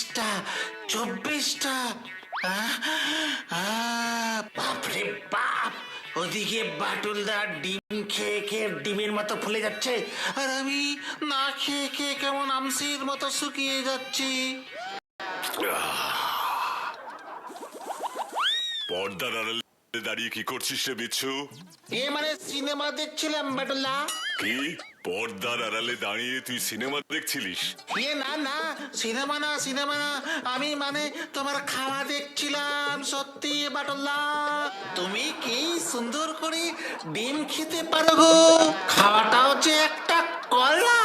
23টা 24টা। বাপরে বাপ, ওদিকে বাটুলদার ডিম খেয়ে খেয়ে ডিমের মতো ফুলে যাচ্ছে, আর আমি না খেয়ে খেয়ে কেমন আমসির মতো শুকিয়ে যাচ্ছি। পর্দার আড়ালে দাঁড়িয়ে কি করছিস রে বিচ্ছু? এ মানে সিনেমা দেখছিলাম বাটুলদা। কি পর্দার আড়ালে দাঁড়িয়ে তুই সিনেমা দেখছিলিস? না না, সিনেমা না সিনেমা না, আমি মানে তোমার খাওয়া দেখছিলাম। সত্যি বাটুলদা, তুমি কি সুন্দর করে ডিম খেতে পারো গো। খাওয়াটাও যে একটা কলা।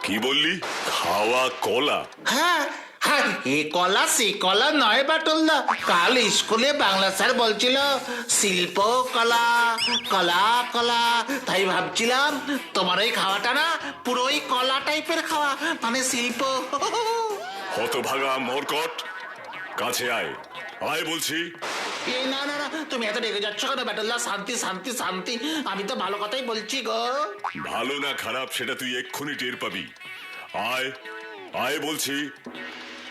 কি বললি? খাওয়া কলা? হ্যাঁ হ্যাঁ, এ কলা সে কলা নয় বাটুলদা। কাল স্কুলে বাংলা স্যার বলছিল শিল্প কলা, কলা কলা। তাই ভাবছিলাম তোমার ওই খাওয়াটা না পুরোই কলা টাইপের খাওয়া, মানে শিল্প। হতভাগা মরকট, কাছে আয়, আয় বলছি। না না না, তুমি এত রেগে যাচ্ছ কেন বাটুলদা? শান্তি শান্তি শান্তি, আমি তো ভালো কথাই বলছি গো। ভালো না খারাপ সেটা তুই এক্ষুনি টের পাবি। আয় আয় বলছি,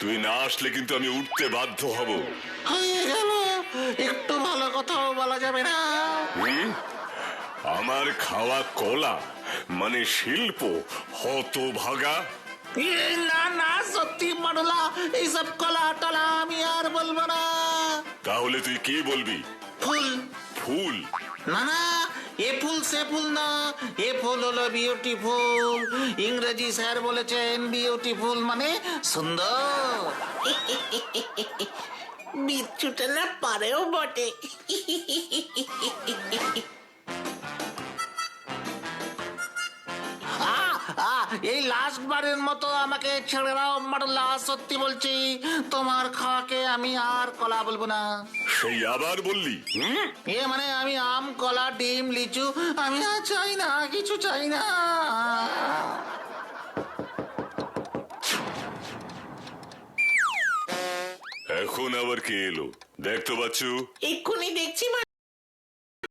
তুই না আসলে কিন্তু আমি উঠতে বাধ্য হব। হয়ে গেল, একটু ভালো কথাও বলা যাবে না? আমার খাওয়া কলা মানে শিল্প, হতভাগা। না না, সত্যি বাটুলদা, এইসব কলা টলা আমি আর বলবো না। তাহলে তুই কি বলবি? ফুল। ফুল? না না, এ ফুল সে ফুল না, এ ফুল হলো বিউটিফুল। ইংরেজি স্যার বলেছেন বিউটিফুল মানে সুন্দর। বিচ্ছুটা না পারেও বটে। এই লাস্ট বারের মতো আমাকে ছেড়ে দাও বাটুলদা, সত্যি বলছি তোমার খাওয়াকে আমি আর কলা বলবো না। সেই আবার বললি? এ মানে আমি আম কলা ডিম লিচু আমি আর চাই না, কিছু চাই না। এখন আবার কে এলো? দেখতো বাচ্চু। এক্ষুনি দেখছি